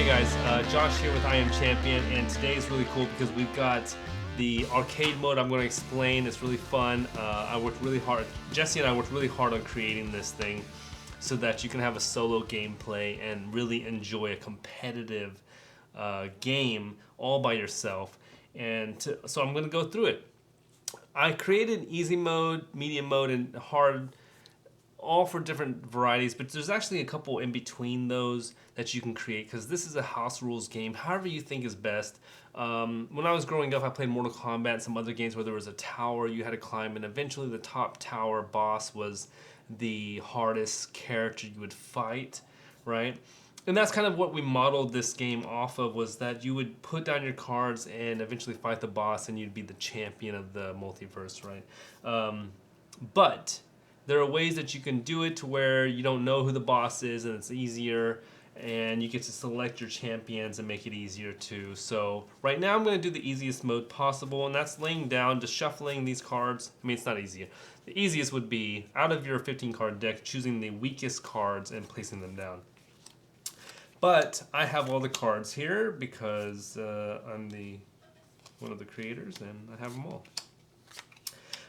Hey guys, Josh here with I Am Champion, and today is really cool because we've got the arcade mode I'm going to explain. It's really fun. I worked really hard. Jesse and I worked really hard on creating this thing so that you can have a solo gameplay and really enjoy a competitive game all by yourself. So I'm going to go through it. I created easy mode, medium mode, and hard, all for different varieties, but there's actually a couple in between those that you can create because this is a house rules game, however you think is best. When I was growing up, I played Mortal Kombat and some other games where there was a tower you had to climb, and eventually the top tower boss was the hardest character you would fight, right? And that's kind of what we modeled this game off of, was that you would put down your cards and eventually fight the boss and you'd be the champion of the multiverse, right? But there are ways that you can do it to where you don't know who the boss is and it's easier, and you get to select your champions and make it easier too. So right now I'm going to do the easiest mode possible, and that's laying down, just shuffling these cards. I mean, it's not easier. The easiest would be, out of your 15 card deck, choosing the weakest cards and placing them down. But I have all the cards here because I'm one of the creators and I have them all.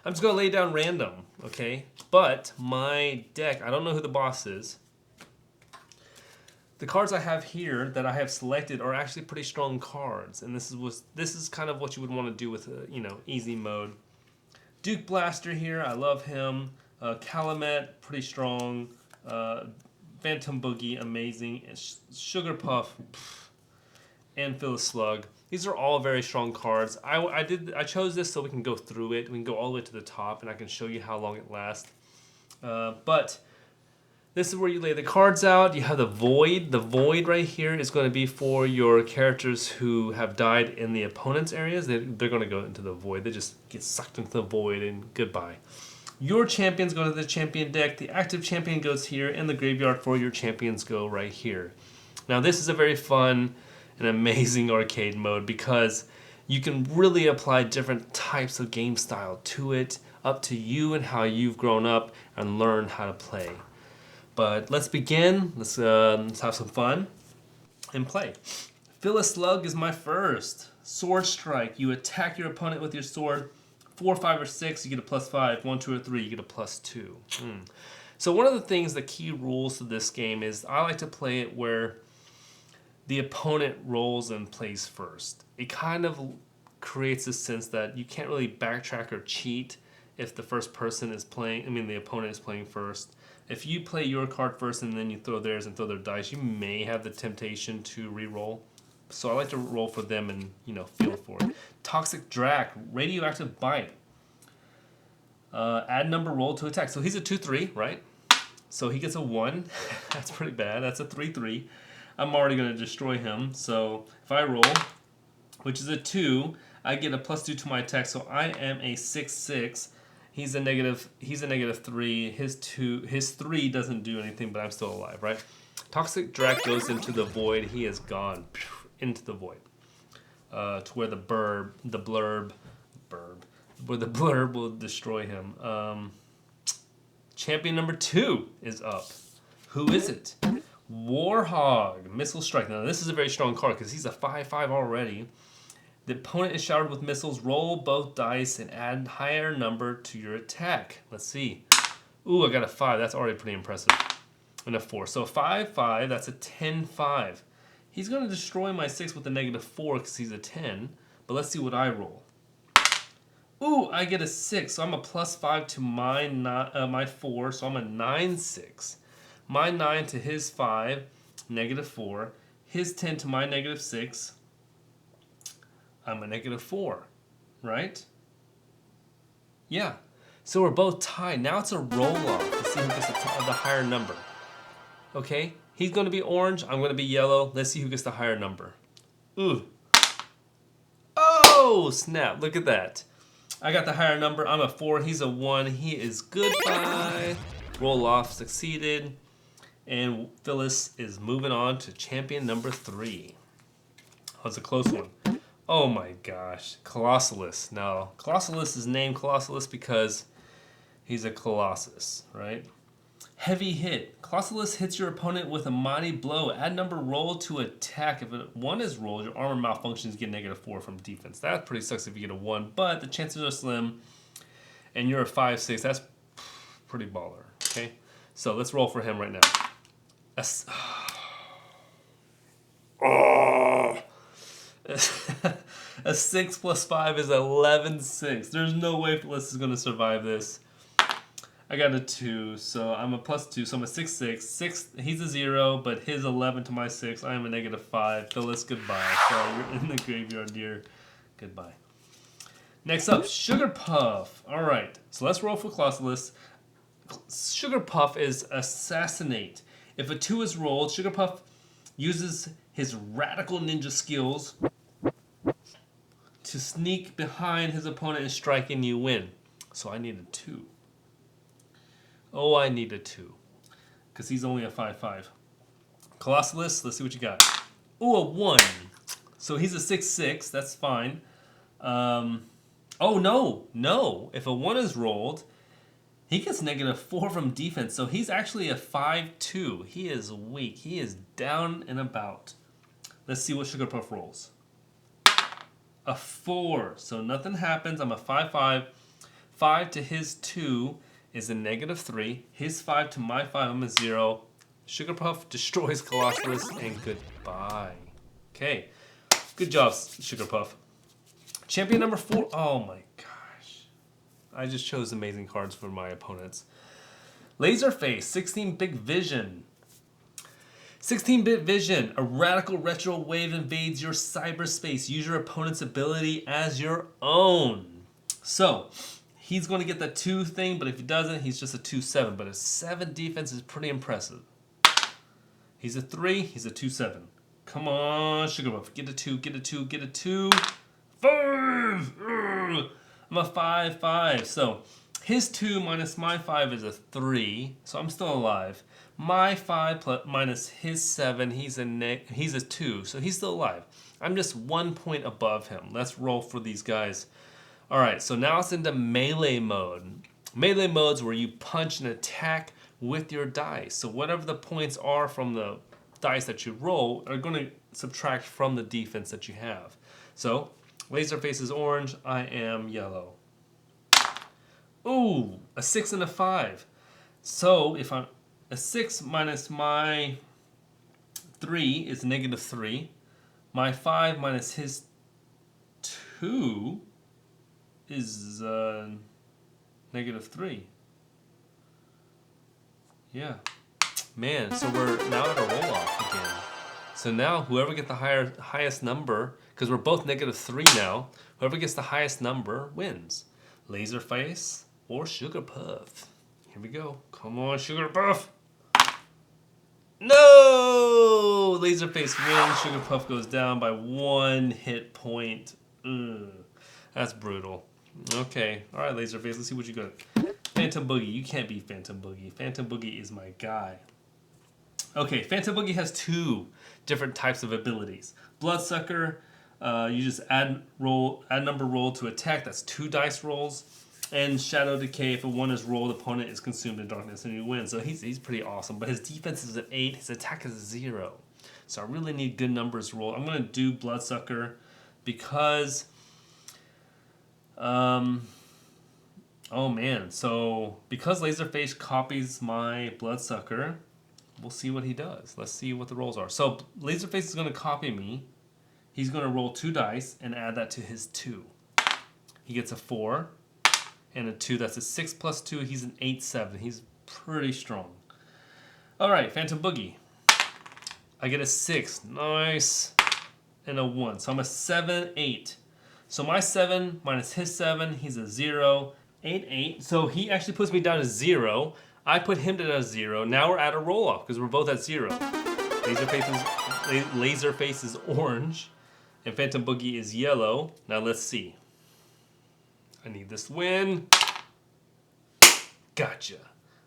I'm just going to lay down random, okay? But my deck, I don't know who the boss is. The cards I have here that I have selected are actually pretty strong cards, and this is kind of what you would want to do with easy mode. Duke Blaster here, I love him. Calumet, pretty strong. Phantom Boogie, amazing. And Sugar Puff, and Phyllis Slug. These are all very strong cards. I chose this so we can go through it. We can go all the way to the top, and I can show you how long it lasts. But this is where you lay the cards out. You have the Void. The Void right here is going to be for your characters who have died in the opponent's areas. They're going to go into the Void. They just get sucked into the Void, and goodbye. Your champions go to the champion deck. The active champion goes here, and the graveyard for your champions go right here. Now, this is a very fun and amazing arcade mode because you can really apply different types of game style to it, up to you and how you've grown up and learned how to play. But let's begin. Let's have some fun and play. Phyllis Slug is my first. Sword Strike. You attack your opponent with your sword. 4, 5, or 6, you get a +5. 1, 2, or 3, you get a +2. So one of the things, the key rules to this game is I like to play it where the opponent rolls and plays first. It kind of creates a sense that you can't really backtrack or cheat if the first person is playing, the opponent is playing first. If you play your card first and then you throw theirs and throw their dice, you may have the temptation to re-roll. So I like to roll for them and, feel for it. Toxic Drac, Radioactive Bite. Add number roll to attack. So he's a 2/3, right? So he gets a 1. That's pretty bad. That's a 3/3. I'm already going to destroy him. So if I roll, which is a 2, I get a +2 to my attack. So I am a 6/6. He's a -3. His 3 doesn't do anything, but I'm still alive, right? Toxic Drac goes into the Void. He is gone into the Void. To where the blurb will destroy him. Champion number 2 is up. Who is it? Warhog, Missile Strike. Now this is a very strong card because he's a 5/5 already. The opponent is showered with missiles. Roll both dice and add higher number to your attack. Let's see. Ooh, I got a 5. That's already pretty impressive. And a 4. So 5/5, that's a 10/5. He's going to destroy my 6 with a -4 because he's a 10. But let's see what I roll. Ooh, I get a 6. So I'm a +5 to my 4. So I'm a 9/6. My 9 to his 5, -4. His 10 to my -6. I'm a -4, right? Yeah. So we're both tied. Now it's a roll-off to see who gets the higher number. Okay? He's going to be orange. I'm going to be yellow. Let's see who gets the higher number. Ooh. Oh, snap. Look at that. I got the higher number. I'm a 4. He's a 1. He is goodbye. Roll-off succeeded. And Phyllis is moving on to champion number 3. That's a close one. Oh my gosh. Colossalus. Now, Colossalus is named Colossalus because he's a colossus, right? Heavy hit. Colossalus hits your opponent with a mighty blow. Add number roll to attack. If a 1 is rolled, your armor malfunctions, get -4 from defense. That pretty sucks if you get a 1, but the chances are slim. And you're a 5/6. That's pretty baller. Okay, so let's roll for him right now. A 6 plus 5 is 11/6. There's no way Phyllis is gonna survive this. I got a 2, so I'm a +2, so I'm a 6/6. 6, he's a 0, but his 11 to my 6, I am a -5. Phyllis, goodbye. Sorry, you're in the graveyard, dear. Goodbye. Next up, Sugar Puff. All right, so let's roll for Colossalus. Sugar Puff is Assassinate. If a 2 is rolled, Sugar Puff uses his radical ninja skills to sneak behind his opponent and strike, and you win. So I need a 2. Oh, I need a 2. Because he's only a 5/5. Colossalus, let's see what you got. Ooh, a 1. So he's a 6/6. That's fine. Oh, no. If a 1 is rolled, he gets -4 from defense. So he's actually a 5/2. He is weak. He is down and about. Let's see what Sugar Puff rolls. A 4. So nothing happens. I'm a 5/5. 5 to his 2 is a -3. His 5 to my 5, I'm a 0. Sugar Puff destroys Colossalus, and goodbye. Okay. Good job, Sugar Puff. Champion number 4. Oh my gosh. I just chose amazing cards for my opponents. Laserface, 16-bit vision. 16-bit vision. A radical retro wave invades your cyberspace. Use your opponent's ability as your own. So, he's going to get the 2 thing, but if he doesn't, he's just a 2/7. But a 7 defense is pretty impressive. He's a 3, he's a 2/7. Come on, Sugar Puff. Get a 2, get a 2, get a 2. 5! I'm a 5/5. So his 2 minus my 5 is a 3. So I'm still alive. My 5 minus his 7, he's a 2. So he's still alive. I'm just 1 point above him. Let's roll for these guys. All right, so now it's into melee mode. Melee mode's where you punch and attack with your dice. So whatever the points are from the dice that you roll are going to subtract from the defense that you have. So Laserface is orange, I am yellow. Ooh, a 6 and a 5. So if I'm a 6 minus my 3 is -3. My 5 minus his 2 is -3. Yeah. Man, so we're now at a roll-off again. So now whoever gets the highest number, because we're both -3 now, whoever gets the highest number wins. Laserface or Sugar Puff. Here we go. Come on, Sugar Puff. No! Laserface wins. Sugar Puff goes down by 1 hit point. Ugh. That's brutal. Okay. All right, Laserface. Let's see what you got. Phantom Boogie. You can't beat Phantom Boogie. Phantom Boogie is my guy. Okay, Phantom Boogie has 2 different types of abilities. Bloodsucker, you just add number roll to attack. That's 2 dice rolls. And Shadow Decay, if a 1 is rolled, opponent is consumed in darkness and you win. So he's pretty awesome. But his defense is an 8, his attack is a 0. So I really need good numbers rolled. I'm going to do Bloodsucker because... oh man, so because Laserface copies my Bloodsucker, we'll see what he does. Let's see what the rolls are. So Laserface is going to copy me. He's going to roll 2 dice and add that to his 2. He gets a 4 and a 2. That's a 6 plus 2. He's an 8/7. He's pretty strong. All right, Phantom Boogie. I get a 6. Nice. And a 1. So I'm a 7/8. So my 7 minus his 7, he's a 0. 8/8. So he actually puts me down to 0. I put him down to 0. Now we're at a roll-off because we're both at 0. Laserface is orange. And Phantom Boogie is yellow. Now let's see. I need this win. Gotcha.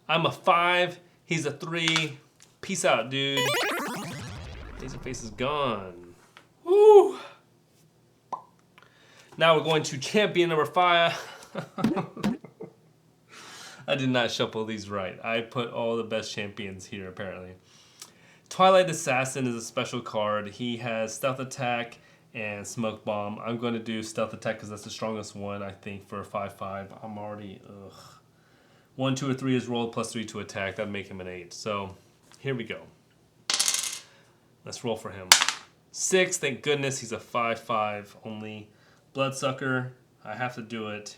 I'm a 5. He's a 3. Peace out, dude. Laserface is gone. Woo! Now we're going to champion number 5. I did not shuffle these right. I put all the best champions here, apparently. Twilight Assassin is a special card. He has Stealth Attack and Smoke Bomb. I'm going to do Stealth Attack because that's the strongest one, I think, for a 5/5. I'm already, 1, 2, or 3 is rolled, plus 3 to attack. That'd make him an 8. So, here we go. Let's roll for him. 6, thank goodness, he's a 5/5 only. Bloodsucker, I have to do it.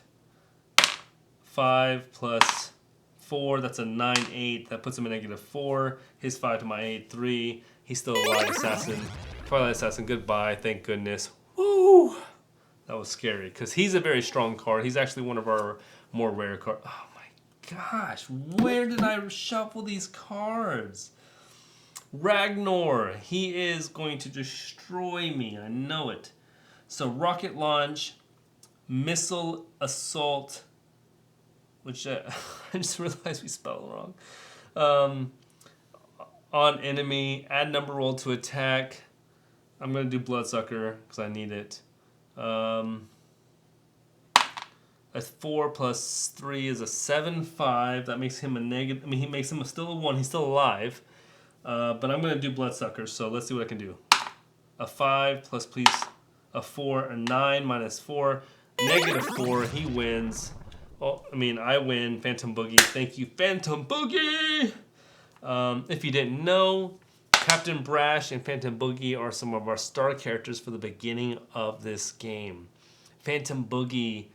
5 plus 4, that's a 9/8. That puts him at -4. His 5 to my 8, 3. He's still alive, Assassin. Twilight Assassin, goodbye, thank goodness. Woo! That was scary, because he's a very strong card. He's actually one of our more rare cards. Oh my gosh, where did I shuffle these cards? Ragnar, he is going to destroy me, I know it. So Rocket Launch, Missile Assault, which I just realized we spelled wrong. On enemy, add number roll to attack. I'm going to do Bloodsucker because I need it. A 4 plus 3 is a 7/5. That makes him a negative. I mean, he makes him still a 1. He's still alive. But I'm going to do Bloodsucker, so let's see what I can do. A 5 plus, please, a 4, a 9 minus 4, -4. He wins. Oh, I mean, I win. Phantom Boogie. Thank you, Phantom Boogie! If you didn't know, Captain Brash and Phantom Boogie are some of our star characters for the beginning of this game. Phantom Boogie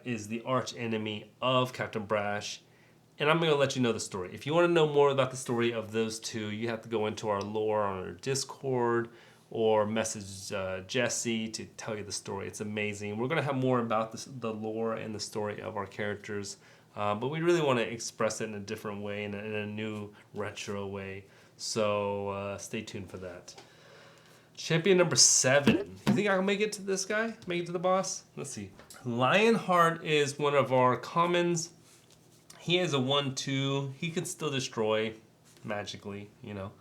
is the arch enemy of Captain Brash, and I'm going to let you know the story. If you want to know more about the story of those two, you have to go into our lore on our Discord or message Jesse to tell you the story. It's amazing. We're going to have more about the lore and the story of our characters, but we really want to express it in a different way, in a new retro way. So stay tuned for that. Champion number 7. You think I can make it to this guy? Make it to the boss? Let's see. Lionheart is one of our commons. He is a 1/2. He can still destroy magically, you know.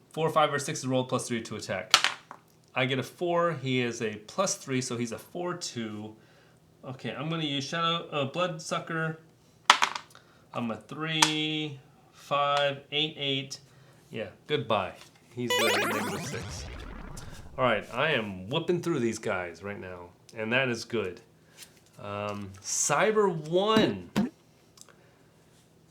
4, 5, or 6 is rolled, plus 3 to attack. I get a 4. He is a plus 3, so he's a 4/2. Okay, I'm going to use Bloodsucker. I'm a 3, 5, 8, 8. Yeah, goodbye. He's a -6. All right, I am whipping through these guys right now, and that is good. Cyber 1.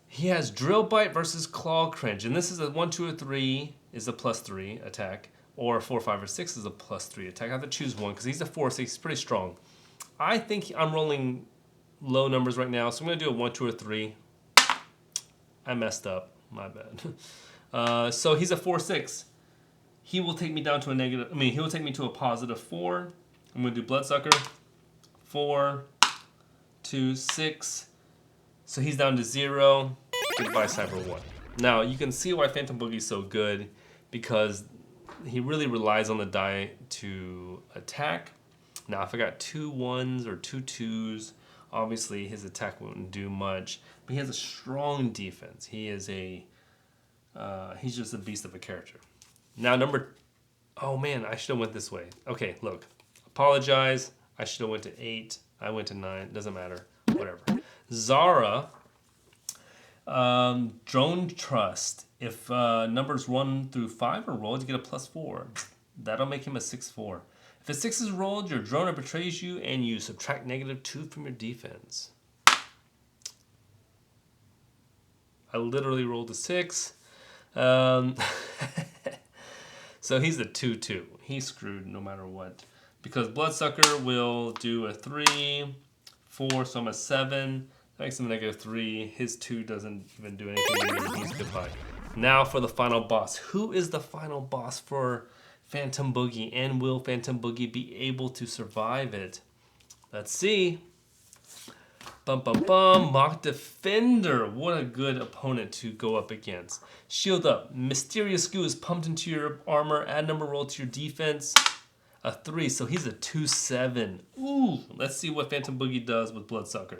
He has Drill Bite versus Claw Cringe, and this is a 1, 2, or 3 is a plus 3 attack, or 4, 5, or 6 is a plus 3 attack. I have to choose one because he's a 4, so he's pretty strong. I think I'm rolling low numbers right now, so I'm going to do a 1, 2, or 3. I messed up. My bad. So he's a 4, 6. He will take me down to a negative. I mean, he will take me to a positive 4. I'm going to do Bloodsucker. 4, 2, 6. So he's down to 0. Goodbye, Cyber 1. Now, you can see why Phantom Boogie is so good, because he really relies on the die to attack. Now, if I got 2 1s or 2 2s, obviously his attack wouldn't do much. But he has a strong defense. He is he's just a beast of a character. Now, oh man, I should have went this way. Okay, look, apologize. I should have went to 8. I went to 9. Doesn't matter. Whatever. Zara, Drone Trust. If numbers 1 through 5 are rolled, you get a plus 4. That'll make him a 6/4. If a 6 is rolled, your droner betrays you, and you subtract -2 from your defense. I literally rolled a 6. So he's a 2/2. He's screwed no matter what. Because Bloodsucker will do a 3, 4, so I'm a 7. That makes him a -3. His 2 doesn't even do anything to me. He's goodbye. Now for the final boss. Who is the final boss for Phantom Boogie? And will Phantom Boogie be able to survive it? Let's see. Bum bum bum. Mock Defender. What a good opponent to go up against. Shield up. Mysterious Goo is pumped into your armor. Add number roll to your defense. A 3, so he's a 2/7. Ooh, let's see what Phantom Boogie does with Bloodsucker.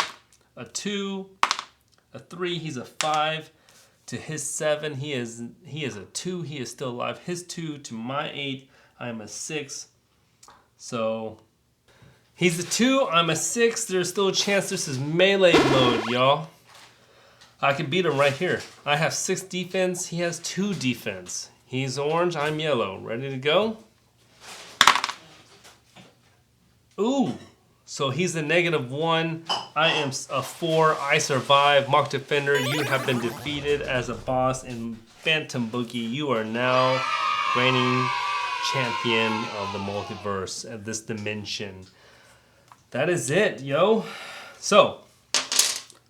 A 2, a 3, he's a 5. To his 7, he is a 2. He is still alive. His 2 to my 8, I am a 6. So He's a 2, I'm a 6. There's still a chance this is melee mode, y'all. I can beat him right here. I have 6 defense, he has 2 defense. He's orange, I'm yellow. Ready to go? Ooh, so he's a -1. I am a 4. I survive. Mock Defender, you have been defeated as a boss in Phantom Boogie. You are now reigning champion of the multiverse at this dimension. That is it, yo. So,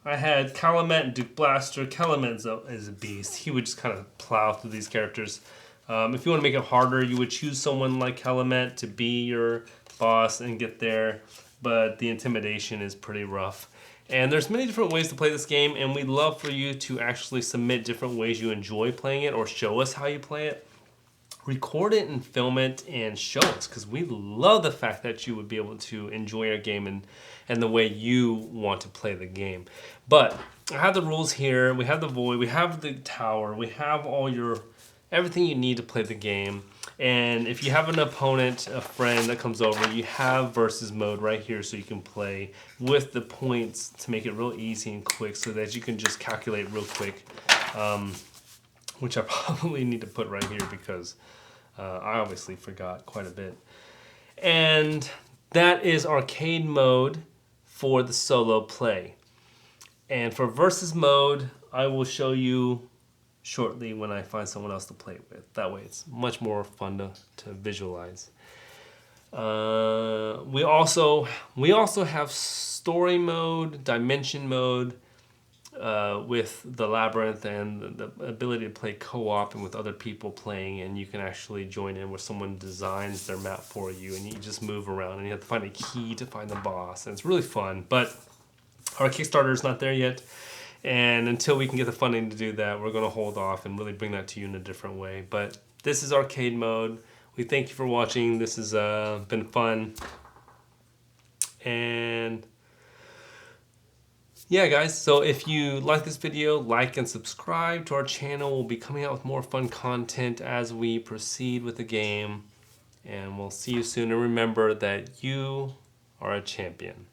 I had Calumet and Duke Blaster. Calumet is a beast. He would just kind of plow through these characters. If you want to make it harder, you would choose someone like Calumet to be your boss and get there, but the intimidation is pretty rough. And there's many different ways to play this game, and we'd love for you to actually submit different ways you enjoy playing it or show us how you play it. Record it and film it and show us, because we love the fact that you would be able to enjoy our game and the way you want to play the game. But I have the rules here. We have the void, we have the tower, we have everything you need to play the game. And if you have an opponent, a friend that comes over, you have versus mode right here so you can play with the points to make it real easy and quick so that you can just calculate real quick. Which I probably need to put right here because I obviously forgot quite a bit. And that is arcade mode for the solo play. And for versus mode, I will show you shortly when I find someone else to play with. That way it's much more fun to visualize. We also have story mode, dimension mode, with the labyrinth and the ability to play co-op and with other people playing, and you can actually join in where someone designs their map for you and you just move around and you have to find a key to find the boss, and it's really fun. But our Kickstarter is not there yet, and until we can get the funding to do that, we're going to hold off and really bring that to you in a different way. But this is arcade mode. We thank you for watching. This has been fun. And yeah, guys, so if you like this video, like and subscribe to our channel. We'll be coming out with more fun content as we proceed with the game. And we'll see you soon. And remember that you are a champion.